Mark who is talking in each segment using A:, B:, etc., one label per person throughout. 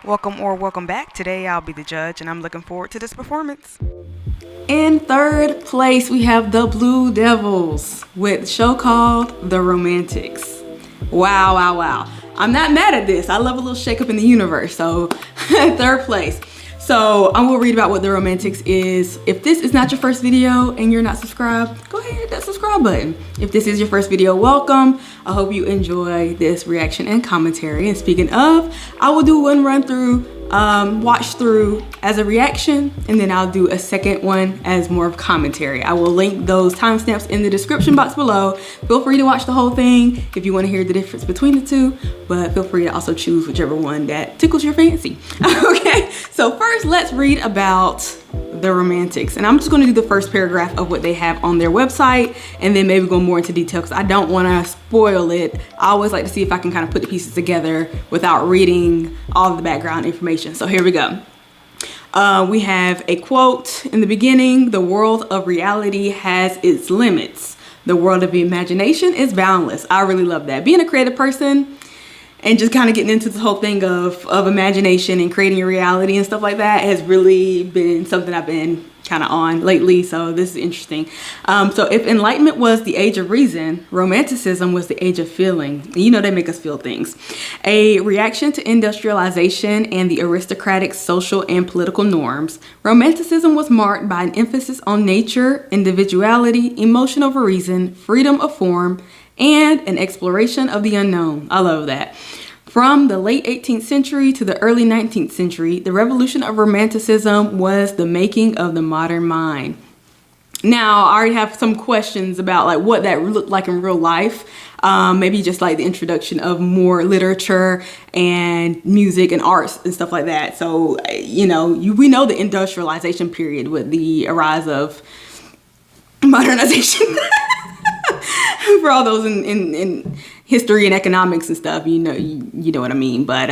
A: Welcome back. Today I'll be the judge and I'm looking forward to this performance.
B: In third place, we have the Blue Devils with a show called The Romantics. Wow, wow, wow. I'm not mad at this. I love a little shake up in the universe. So third place. So I'm gonna read about what The Romantics is. If this is not your first video and you're not subscribed, go ahead and hit that subscribe button. If this is your first video, welcome. I hope you enjoy this reaction and commentary. And speaking of, I will do one run through, watch through as a reaction, and then I'll do a second one as more of commentary. I will link those timestamps in the description box below. Feel free to watch the whole thing if you want to hear the difference between the two, but feel free to also choose whichever one that tickles your fancy. Okay, so first let's read about The Romantics, and I'm just going to do the first paragraph of what they have on their website and then maybe go more into detail because I don't want to spoil it. I always like to see if I can kind of put the pieces together without reading all of the background information. So here we go. We have a quote in the beginning: "The world of reality has its limits. The world of imagination is boundless." I really love that. Being a creative person and just kind of getting into this whole thing of imagination and creating a reality and stuff like that has really been something I've been kind of on lately. So this is interesting. So if enlightenment was the age of reason, romanticism was the age of feeling. You know, they make us feel things. A reaction to industrialization and the aristocratic social and political norms, romanticism was marked by an emphasis on nature, individuality, emotion over reason, freedom of form, and an exploration of the unknown. I love that. From the late 18th century to the early 19th century, the revolution of romanticism was the making of the modern mind. Now, I already have some questions about like what that looked like in real life. Maybe just like the introduction of more literature and music and arts and stuff like that. So, you know, we know the industrialization period with the rise of modernization. For all those in history and economics and stuff, you know what I mean. But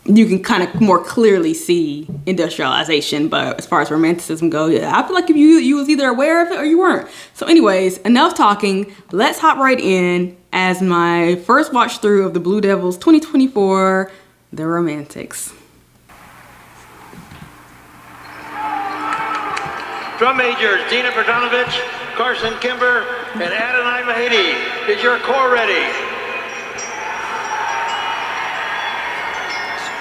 B: you can kind of more clearly see industrialization. But as far as romanticism goes, yeah, I feel like if you was either aware of it or you weren't. So anyways, enough talking. Let's hop right in as my first watch through of the Blue Devils 2024, The Romantics.
C: Drum majors Dina Bertanovich, Carson Kimber, and Adonai Mahidi. Is your corps ready?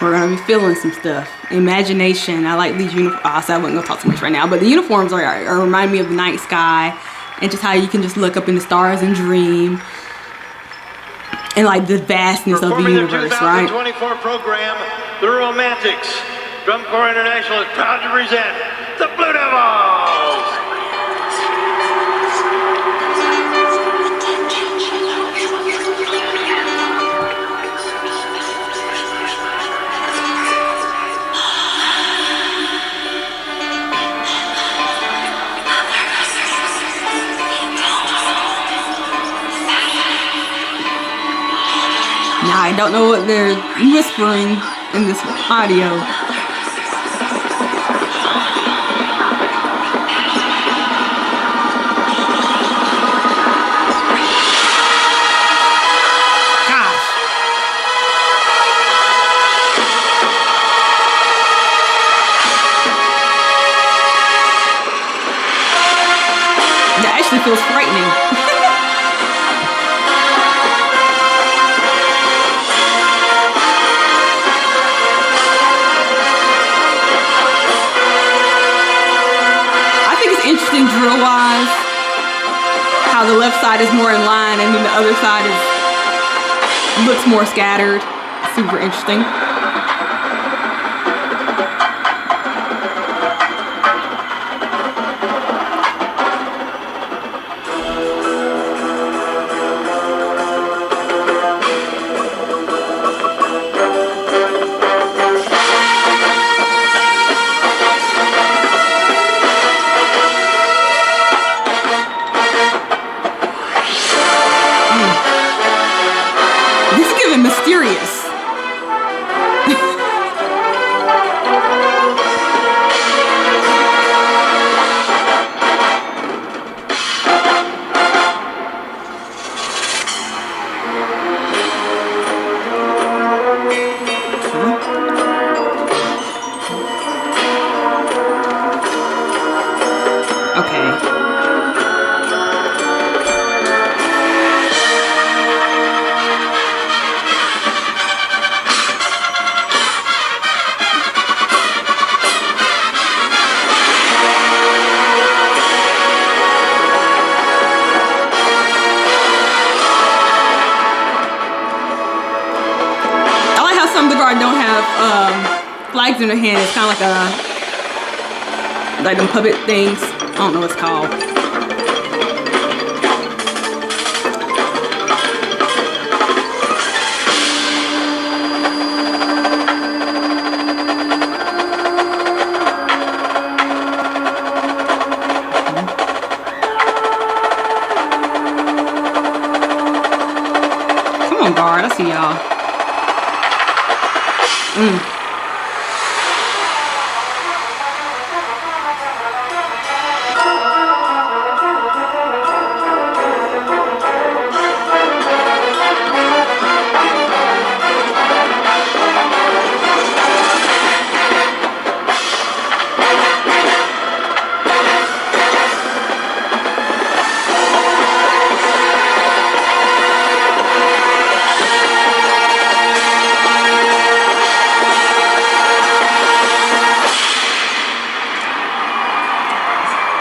B: We're gonna be feeling some stuff. Imagination. I like these uniforms. Oh, so I wouldn't go talk too much right now, but the uniforms are remind me of the night sky and just how you can just look up in the stars and dream. And like the vastness of the universe, right?
C: The 2024 program, The Romantics. Drum Corps International is proud to present the Blue Devils.
B: Now I don't know what they're whispering in this audio. That actually feels frightening. Interesting drill wise, how the left side is more in line and then the other side looks more scattered. Super interesting. Mysterious. guard don't have flags in their hand. It's kind of like them puppet things. I don't know what it's called. Come on, guard. I see y'all.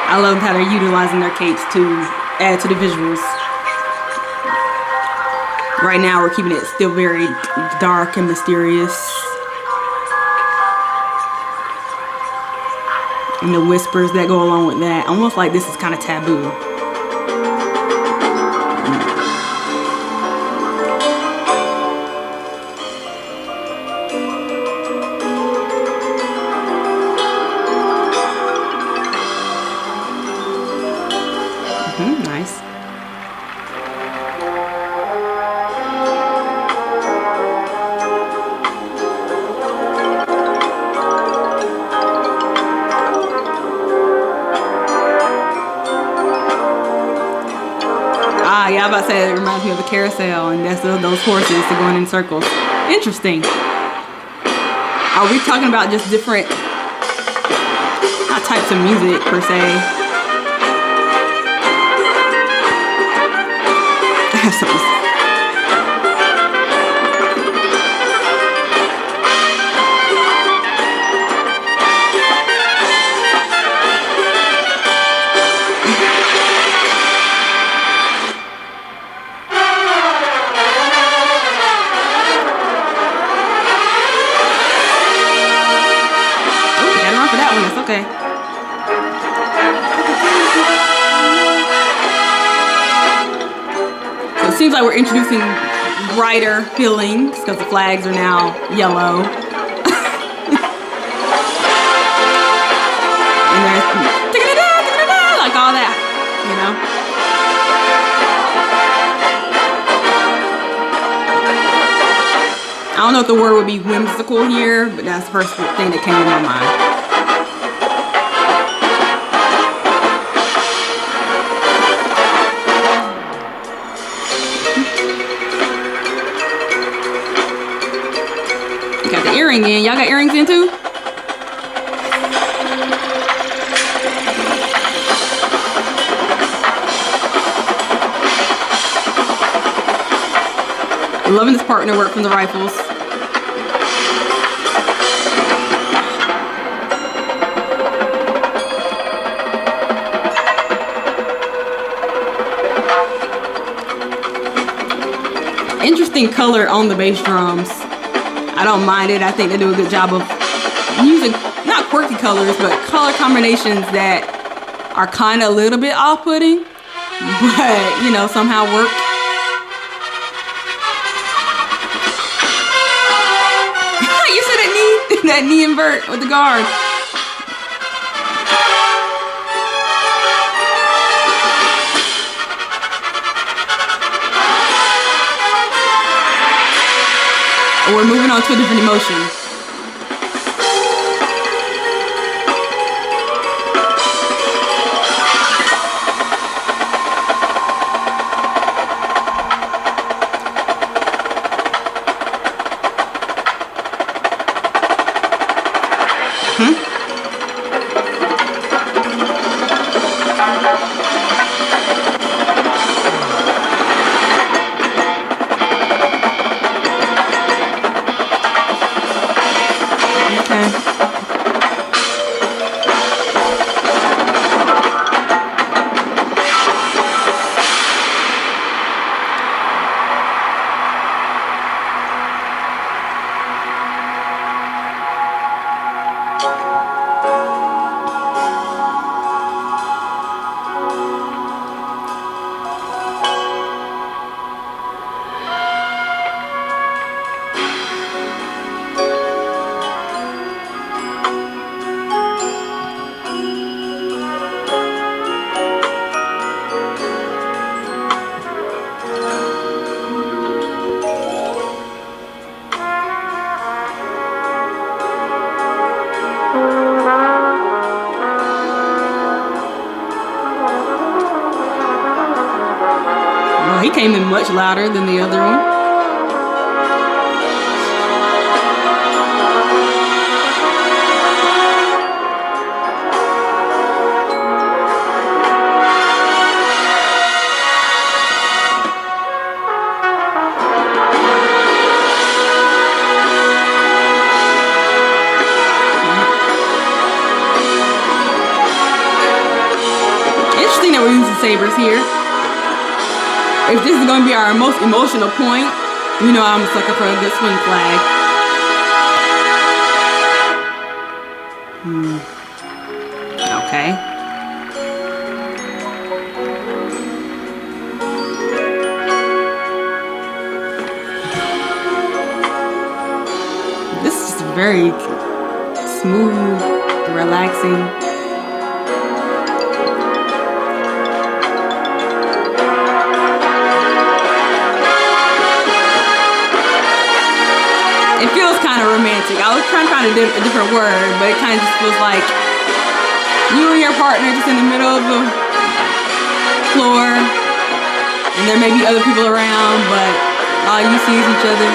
B: I love how they're utilizing their capes to add to the visuals. Right now we're keeping it still very dark and mysterious. And the whispers that go along with that. Almost like this is kind of taboo. Nice. Yeah, I was about to say it reminds me of the carousel, and that's those horses that are going in circles. Interesting. Are we talking about just different not types of music per se? I have something. Okay. So it seems like we're introducing brighter feelings because the flags are now yellow. And there's like all that, you know. I don't know if the word would be whimsical here, but that's the first thing that came to my mind. Earring in. Y'all got earrings in too? Loving this partner work from the rifles. Interesting color on the bass drums. I don't mind it. I think they do a good job of using not quirky colors, but color combinations that are kind of a little bit off-putting, but you know, somehow work. You said that knee invert with the guard. We're moving on to a different emotion. came in much louder than the other one. Interesting that we're using sabers here. If this is going to be our most emotional point, you know I'm a sucker for a good swing flag. Okay. This is very smooth, relaxing. It feels kind of romantic. I was trying to find a different word, but it kind of just feels like you and your partner just in the middle of the floor, and there may be other people around, but all you see is each other.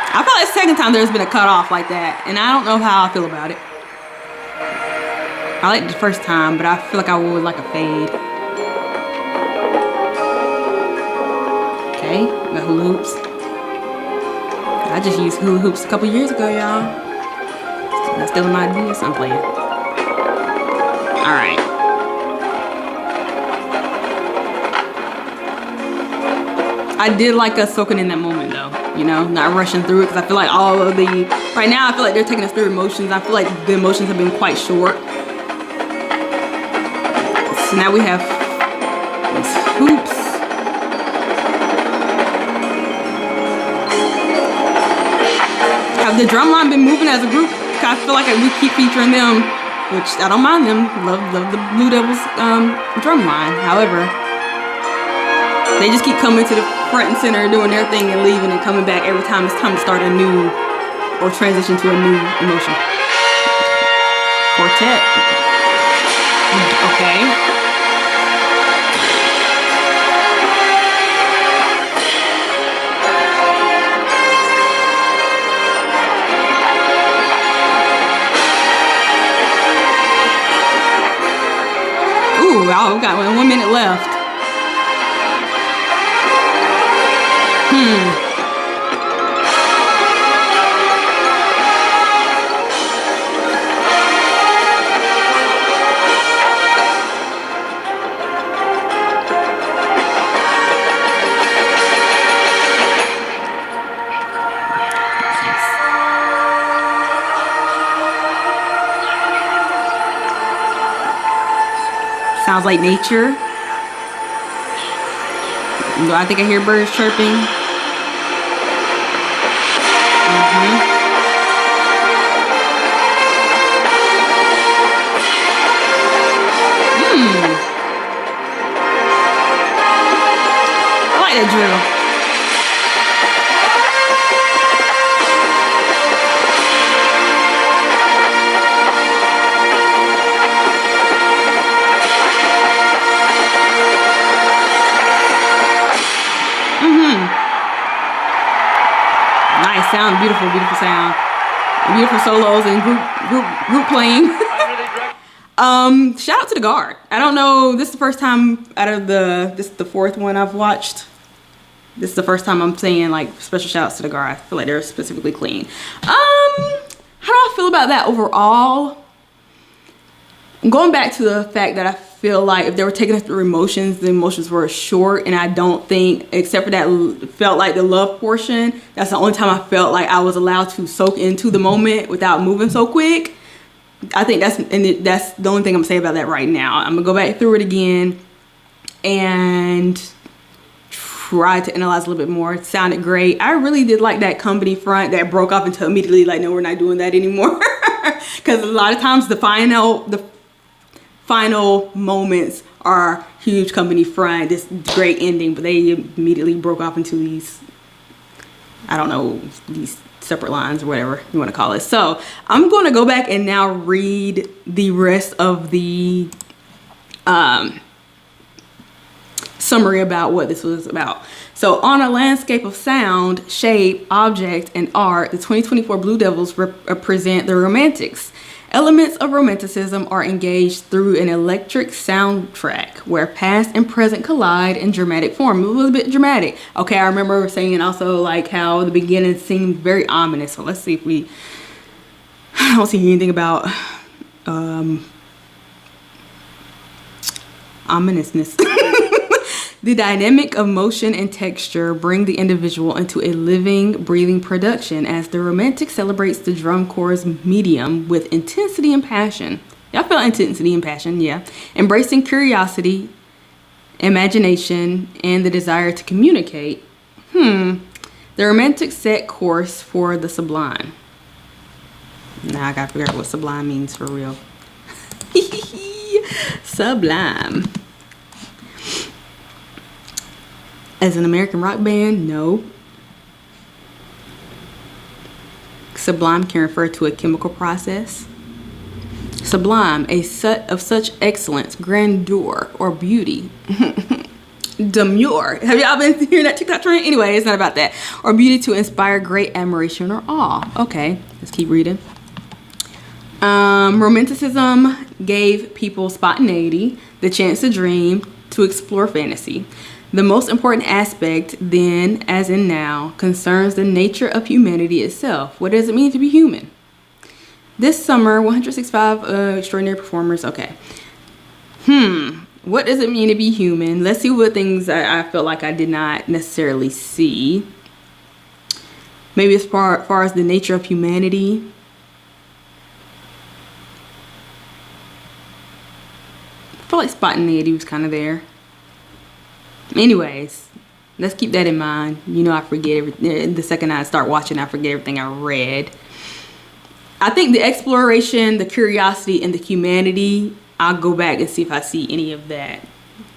B: I feel like the second time there's been a cutoff like that, and I don't know how I feel about it. I liked it the first time, but I feel like I would like a fade. Okay, we got hula hoops. I just used hula hoops a couple years ago, y'all. That's still my idea, so I'm playing. Alright. I did like us soaking in that moment though, you know, not rushing through it, because I feel like all of the, right now I feel like they're taking us through emotions. I feel like the emotions have been quite short. So now we have these hoops. Have the drumline been moving as a group? I feel like we keep featuring them, which I don't mind them. Love the Blue Devils drumline. However, they just keep coming to the front and center, doing their thing and leaving and coming back every time it's time to start a new or transition to a new emotion. Quartet. Okay. Ooh, wow, we've got 1 minute left. Sounds like nature. I think I hear birds chirping. I like that drill. Nice sound, beautiful, beautiful sound. Beautiful solos and group playing. Shout out to the guard. I don't know, this is the first time out of this is the fourth one I've watched. This is the first time I'm saying like special shout outs to the guard. I feel like they're specifically clean. How do I feel about that overall? Going back to the fact that I feel like if they were taking us through emotions, the emotions were short, and I don't think, except for that felt like the love portion, that's the only time I felt like I was allowed to soak into the moment without moving so quick. I think that's the only thing I'm saying about that right now. I'm gonna go back through it again and try to analyze a little bit more. It sounded great. I really did like that company front that broke off into immediately like, no, we're not doing that anymore. Because a lot of times the final moments are huge company front, this great ending, but they immediately broke off into these I don't know, these separate lines or whatever you want to call it. So I'm going to go back and now read the rest of the summary about what this was about. So on a landscape of sound, shape, object, and art, the 2024 Blue Devils represent the romantics. Elements of romanticism are engaged through an electric soundtrack where past and present collide in dramatic form. It was a bit dramatic. Okay, I remember saying also like how the beginning seemed very ominous. So let's see if we, I don't see anything about ominousness. The dynamic of motion and texture bring the individual into a living, breathing production as the romantic celebrates the drum corps' medium with intensity and passion. Y'all felt intensity and passion, yeah. Embracing curiosity, imagination, and the desire to communicate. The romantic set course for the sublime. Now I gotta figure out what sublime means for real. Sublime. As an American rock band, no. Sublime can refer to a chemical process. Sublime, a set of such excellence, grandeur, or beauty. Demure. Have y'all been hearing that TikTok trend? Anyway, it's not about that. Or beauty to inspire great admiration or awe. Okay, let's keep reading. Romanticism gave people spontaneity, the chance to dream, to explore fantasy. The most important aspect, then, as in now, concerns the nature of humanity itself. What does it mean to be human? This summer, 165 extraordinary performers. Okay. What does it mean to be human? Let's see what things I felt like I did not necessarily see. Maybe as far as the nature of humanity. I feel like spontaneity was kind of there. Anyways, let's keep that in mind. You know, I forget everything. The second I start watching, I forget everything I read. I think the exploration, the curiosity, and the humanity, I'll go back and see if I see any of that.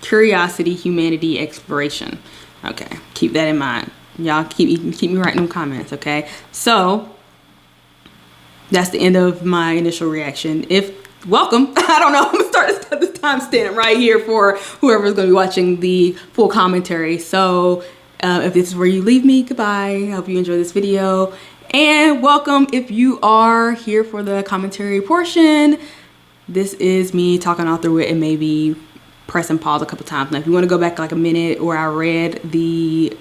B: Curiosity, humanity, exploration. Okay, keep that in mind. Y'all keep me writing them comments, okay? So, that's the end of my initial reaction. Welcome. I don't know. I'm going to start this timestamp right here for whoever's going to be watching the full commentary. So if this is where you leave me, goodbye. I hope you enjoy this video. And welcome if you are here for the commentary portion. This is me talking all through it and maybe press and pause a couple times. Now, if you want to go back like a minute where I read the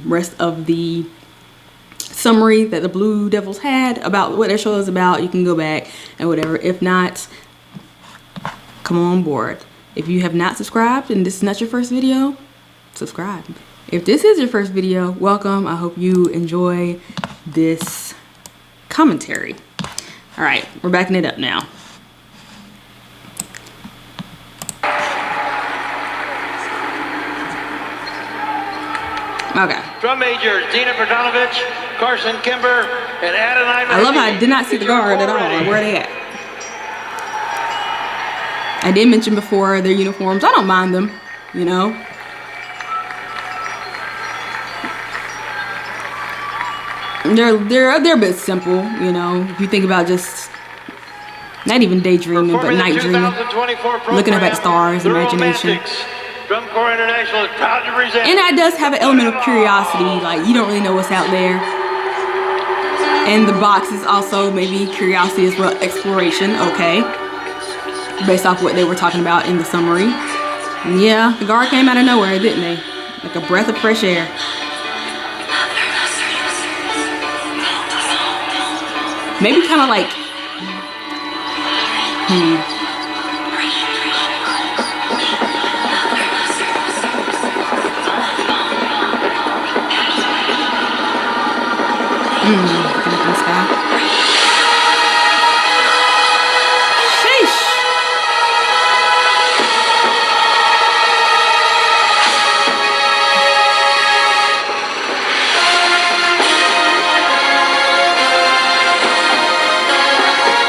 B: rest of the summary that the Blue Devils had about what their show is about, you can go back and whatever. If not, come on board. If you have not subscribed and this is not your first video, subscribe. If this is your first video, welcome. I hope you enjoy this commentary. All right, we're backing it up now. Okay.
C: Drum majors Dina Bertanovich, Carson Kimber, and Adonai.
B: I love how I did not see the guard at all. Where are they at? I did mention before their uniforms. I don't mind them, you know. They're a bit simple, you know. If you think about just not even daydreaming, but night dreaming, looking up at the stars, imagination.
C: Drum Corps International is proud to present.
B: And that does have an element of curiosity, like you don't really know what's out there. And the box is also maybe curiosity as well, exploration, okay. Based off what they were talking about in the summary. And yeah, the guard came out of nowhere, didn't they? Like a breath of fresh air. Maybe kind of like, sheesh.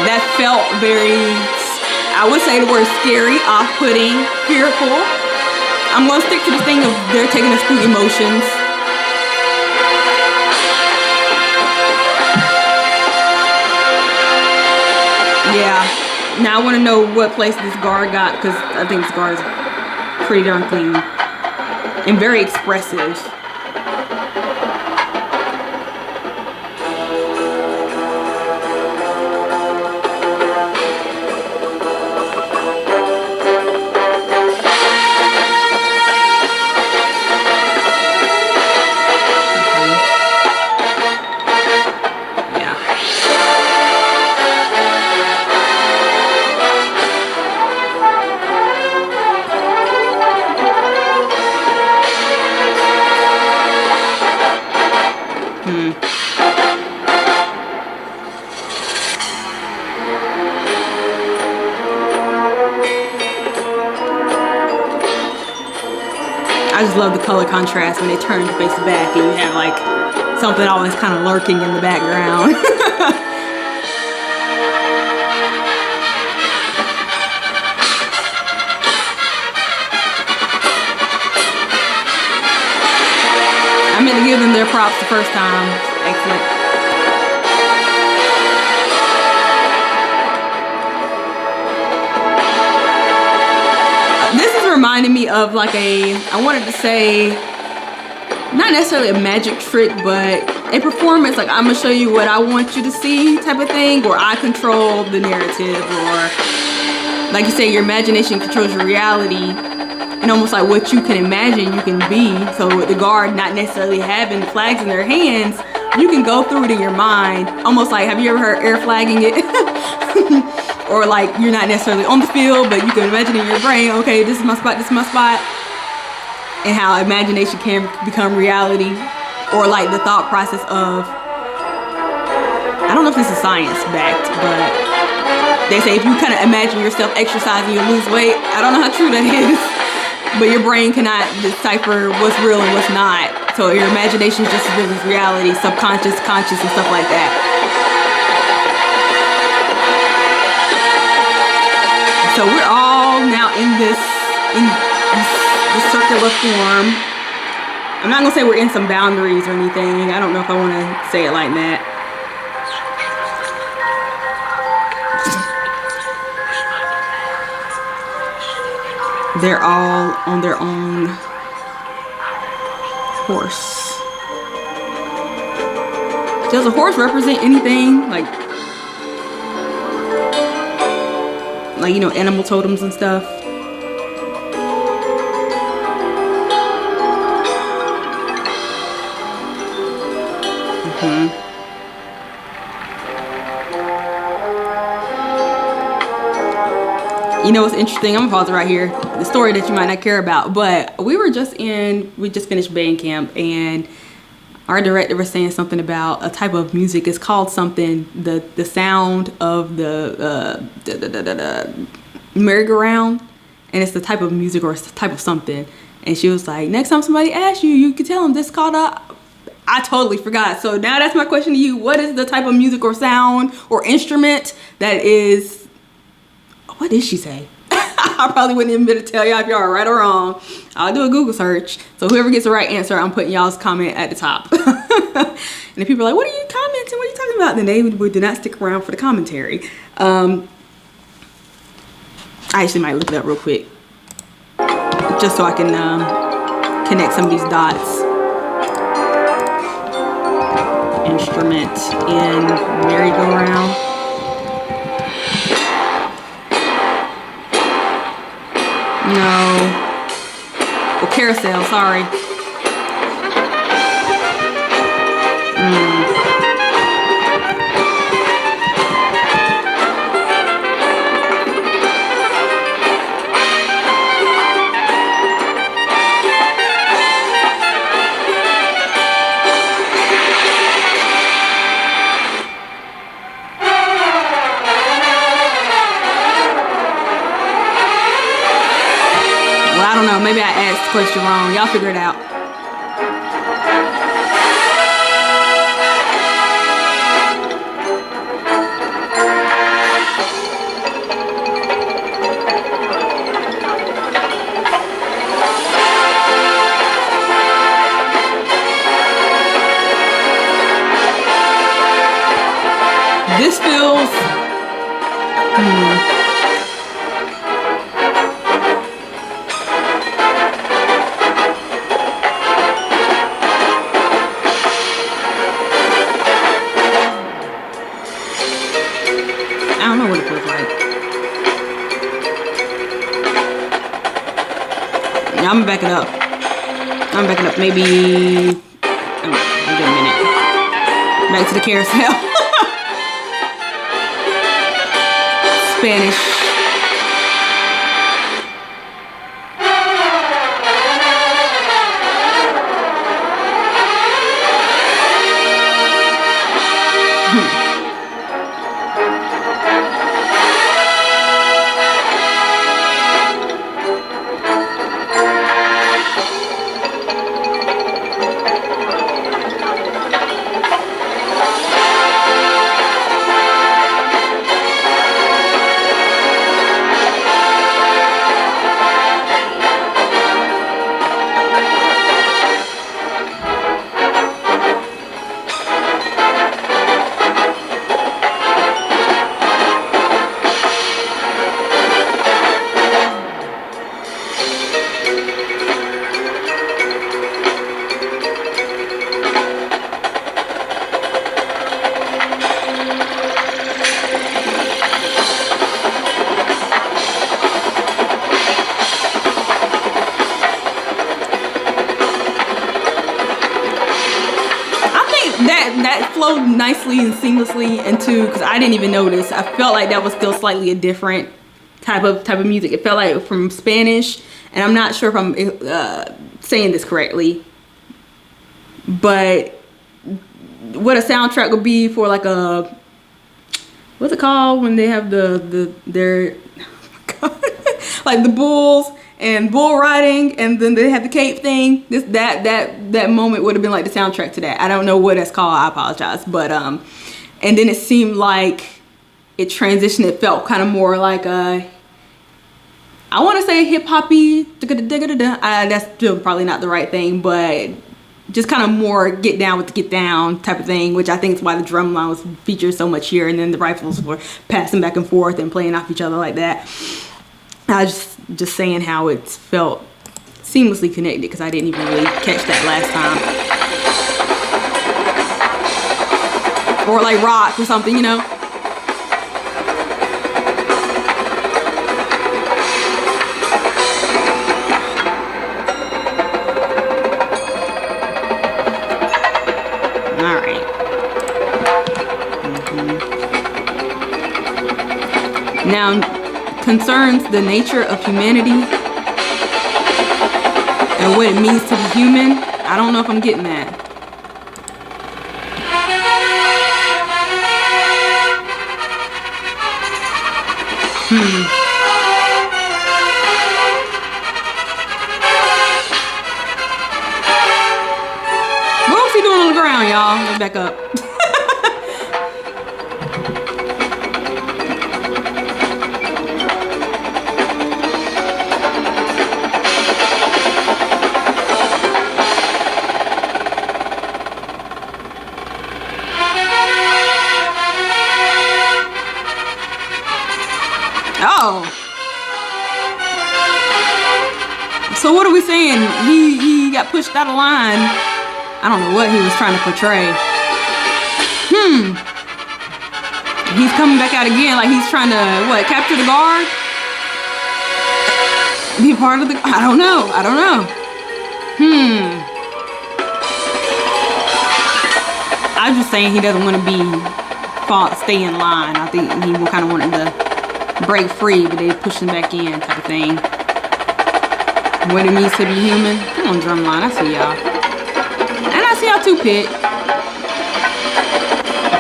B: That felt very, I would say the word scary, off-putting, fearful. I'm going to stick to the thing of they're taking us through emotions. Yeah. Now I want to know what place this guard got, because I think this guard is pretty darn clean and very expressive. I just love the color contrast when they turn to face back and you have like something always kind of lurking in the background. I meant to give them their props the first time. Excellent. This is reminding me of like I wanted to say, not necessarily a magic trick, but a performance, like I'm gonna show you what I want you to see type of thing, or I control the narrative, or like you say, your imagination controls your reality, and almost like what you can imagine you can be. So with the guard not necessarily having flags in their hands, you can go through it in your mind, almost like, have you ever heard air flagging it? Or like you're not necessarily on the field, but you can imagine in your brain, okay, this is my spot, this is my spot. And how imagination can become reality. Or like the thought process of, I don't know if this is science backed, but they say if you kind of imagine yourself exercising, you lose weight. I don't know how true that is, but your brain cannot decipher what's real and what's not. So your imagination is just as real as reality, subconscious, conscious, and stuff like that. So we're all now in this circular form. I'm not gonna say we're in some boundaries or anything. I don't know if I want to say it like that. They're all on their own horse. Does a horse represent anything? Like, you know, animal totems and stuff. You know what's interesting? I'm gonna pause it right here. The story that you might not care about, but we just finished band camp, and our director was saying something about a type of music. It's called something, the sound of the merry-go-round, and it's the type of music or it's the type of something. And she was like, next time somebody asks you, you can tell them this is called a. I totally forgot. So now that's my question to you. What is the type of music or sound or instrument that is? What did she say? I probably wouldn't even be able to tell y'all if y'all are right or wrong. I'll do a Google search. So whoever gets the right answer, I'm putting y'all's comment at the top. And if people are like, what are you commenting? What are you talking about? Then they would do not stick around for the commentary. I actually might look it up real quick, just so I can connect some of these dots. Instrument in merry-go-round. No. Well, carousel, sorry. I don't know, maybe I asked the question wrong. Y'all figure it out. This feels don't know what it feels like. Yeah, I'm backing up. I'm backing up maybe, I'll give it a minute. Back to the carousel. Spanish. That flowed nicely and seamlessly into, because I didn't even notice. I felt like that was still slightly a different type of music. It felt like from Spanish, and I'm not sure if I'm saying this correctly, but what a soundtrack would be for like a, what's it called when they have their like the bulls and bull riding, and then they have the cape thing. That moment would have been like the soundtrack to that. I don't know what that's called. I apologize, but and then it seemed like it transitioned. It felt kind of more like a, I want to say hip hoppy. That's still probably not the right thing, but just kind of more get down with the get down type of thing, which I think is why the drum line was featured so much here, and then the rifles were passing back and forth and playing off each other like that. I was just saying how it felt seamlessly connected, because I didn't even really catch that last time. Or like rock or something, you know? Alright. Now, concerns the nature of humanity and what it means to be human. I don't know if I'm getting that. What was he doing on the ground, y'all? Let's back up. Oh. So what are we saying? He got pushed out of line. I don't know what he was trying to portray. He's coming back out again, like he's trying to, what, capture the guard? Be part of the, I don't know. I'm just saying he doesn't want to stay in line. I think he kind of wanted to break free, but they pushed him back in type of thing. What it means to be human. Come on, Drumline, I see y'all. And I see y'all too, Pit.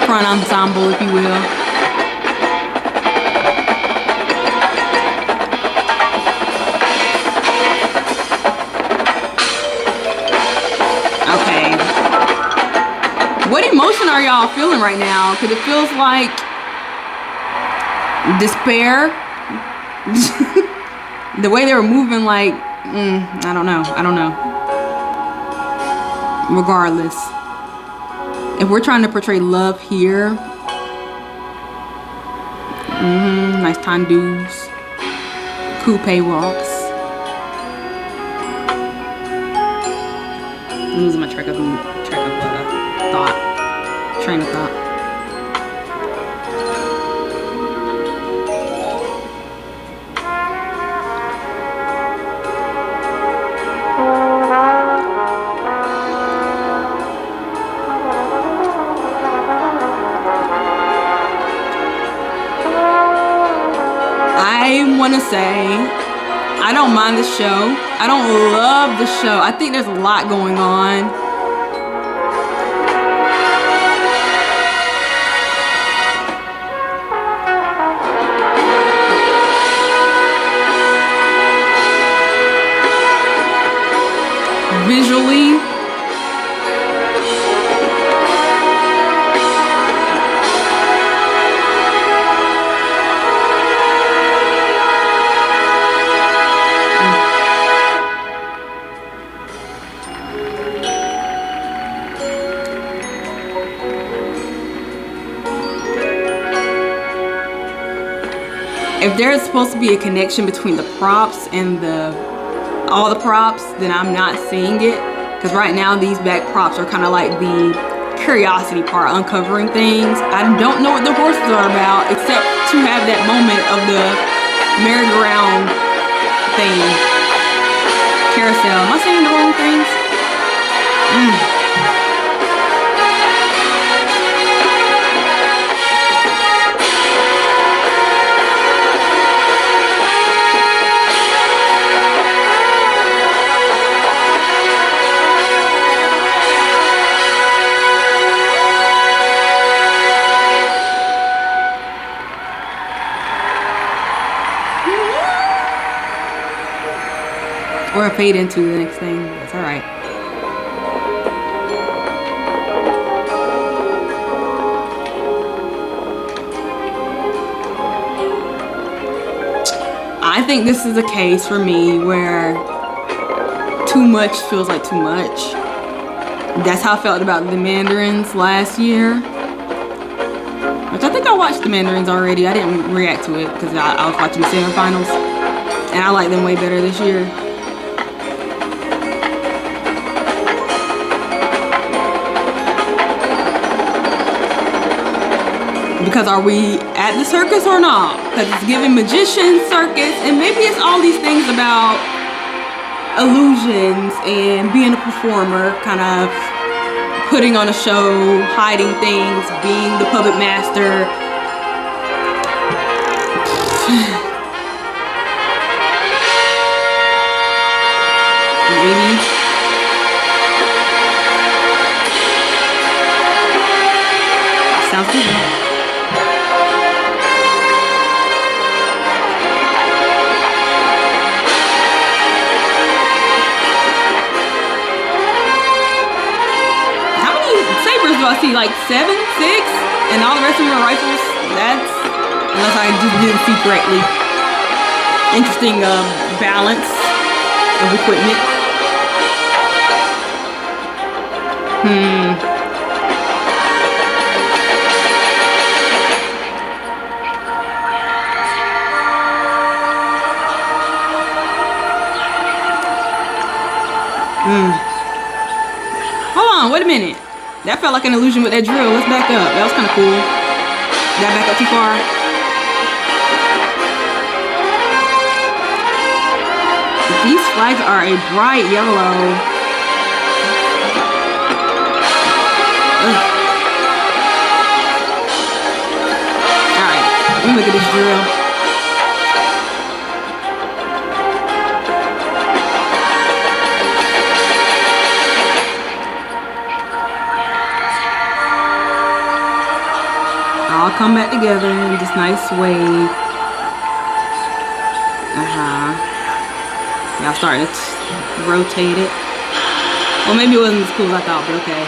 B: Front ensemble, if you will. Okay. What emotion are y'all feeling right now? Because it feels like despair. The way they were moving, like, I don't know. Regardless, if we're trying to portray love here, nice tendus, coupe walks. I'm losing my train of thought. want to say I don't mind the show. I don't love the show. I think there's a lot going on. Visually, if there's supposed to be a connection between the props and all the props, then I'm not seeing it, because right now these back props are kind of like the curiosity part, uncovering things. I don't know what the horses are about except to have that moment of the merry-go-round thing. Carousel. Am I saying the wrong things? Or fade into the next thing. That's all right. I think this is a case for me where too much feels like too much. That's how I felt about the Mandarins last year. Which I think I watched the Mandarins already. I didn't react to it because I was watching the semifinals. And I like them way better this year. Because are we at the circus or not? Because it's giving magician circus, and maybe it's all these things about illusions and being a performer, kind of putting on a show, hiding things, being the puppet master. Maybe. Sounds good. Do I see like 7, 6, and all the rest of them are rifles? That's, unless I just didn't see correctly. Interesting balance of equipment. Hold on, wait a minute. That felt like an illusion with that drill. Let's back up. That was kind of cool. Did I back up too far? These flags are a bright yellow. Alright, let me look at this drill. All come back together in this nice wave. Y'all starting to rotate it. Well, maybe it wasn't as cool as I thought, but okay.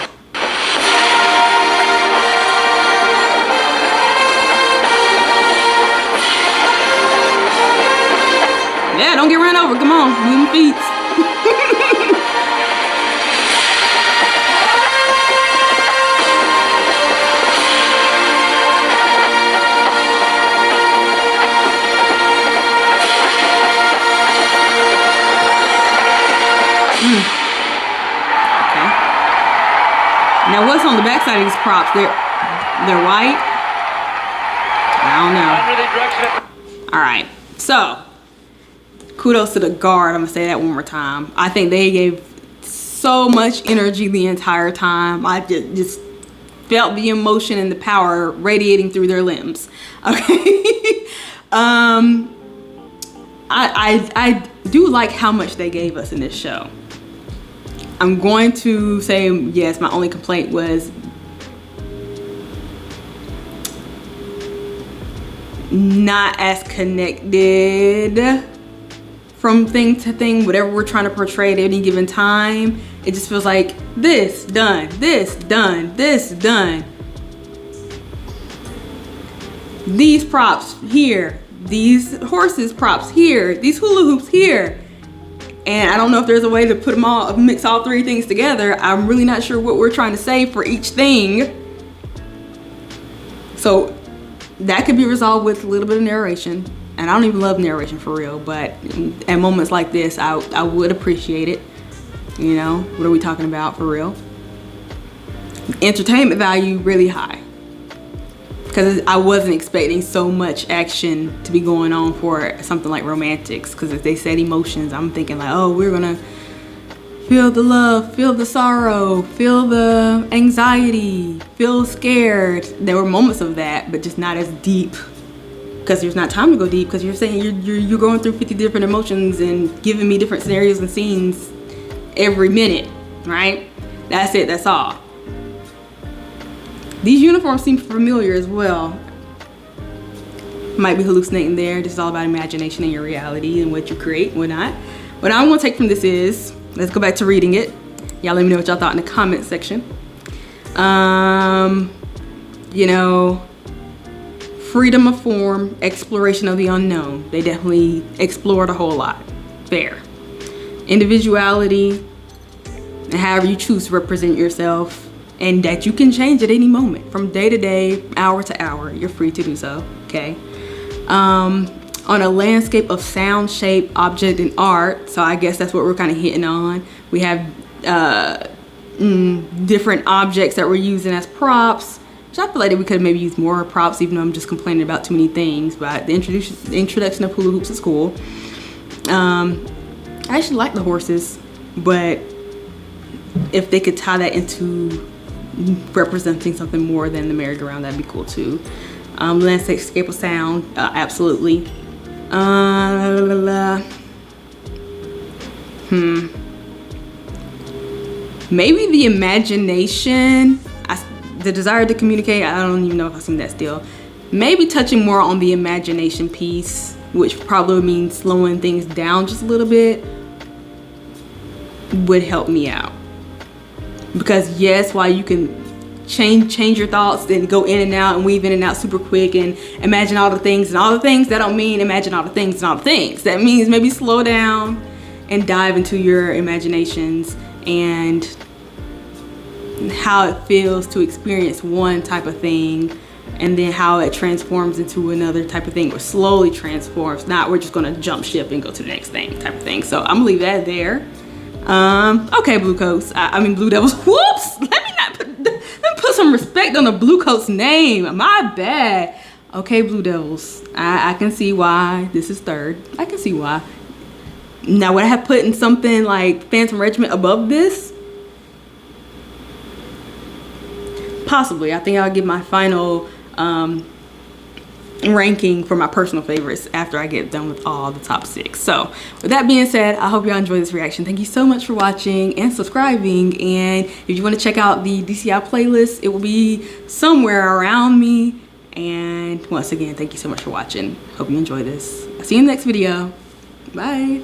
B: Yeah, don't get run over. Come on, move your feet. Now, what's on the backside of these props? They're white? I don't know. All right, so kudos to the guard. I'm gonna say that one more time. I think they gave so much energy the entire time. I just felt the emotion and the power radiating through their limbs. Okay. I do like how much they gave us in this show. I'm going to say yes, my only complaint was not as connected from thing to thing, whatever we're trying to portray at any given time. It just feels like this done, this done, this done. These props here, these horses props here, these hula hoops here. And I don't know if there's a way to put them all, mix all three things together. I'm really not sure what we're trying to say for each thing. So that could be resolved with a little bit of narration. And I don't even love narration for real, but at moments like this, I would appreciate it. You know, what are we talking about for real? Entertainment value really high, because I wasn't expecting so much action to be going on for something like romantics. Because if they said emotions, I'm thinking like, oh, we're gonna feel the love, feel the sorrow, feel the anxiety, feel scared. There were moments of that, but just not as deep, because there's not time to go deep, because you're saying you're going through 50 different emotions and giving me different scenarios and scenes every minute, right? That's it, that's all. These uniforms seem familiar as well. Might be hallucinating there. This is all about imagination and your reality and what you create and whatnot. What I want to take from this is, let's go back to reading it. Y'all let me know what y'all thought in the comment section. You know, freedom of form, exploration of the unknown. They definitely explored a whole lot. Fair. Individuality, and however you choose to represent yourself, and that you can change at any moment, from day to day, hour to hour. You're free to do so, okay? On a landscape of sound, shape, object, and art, so I guess that's what we're kind of hitting on. We have different objects that we're using as props, which I feel like we could have maybe used more props, even though I'm just complaining about too many things. But the introduction of hula hoops is cool. I actually like the horses, but if they could tie that into representing something more than the merry-go-round, that'd be cool too. Landscape of sound, absolutely. Maybe the imagination, the desire to communicate. I don't even know if I've seen that still. Maybe touching more on the imagination piece, which probably means slowing things down just a little bit, would help me out. Because yes, while you can change your thoughts and go in and out and weave in and out super quick and imagine all the things and all the things, that don't mean imagine all the things and all the things. That means maybe slow down and dive into your imaginations and how it feels to experience one type of thing, and then how it transforms into another type of thing, or slowly transforms. Not we're just gonna jump ship and go to the next thing type of thing. So I'm gonna leave that there. Okay, Blue Coats. I mean Blue Devils. Whoops! Let me put some respect on the Blue Coats name. My bad. Okay, Blue Devils. I can see why this is third. I can see why. Now, would I have put in something like Phantom Regiment above this? Possibly. I think I'll give my final ranking for my personal favorites after I get done with all the top 6. So with that being said, I hope y'all enjoyed this reaction. Thank you so much for watching and subscribing. And if you want to check out the DCI playlist, it will be somewhere around me. And once again, thank you so much for watching. Hope you enjoy this. I'll see you in the next video. Bye.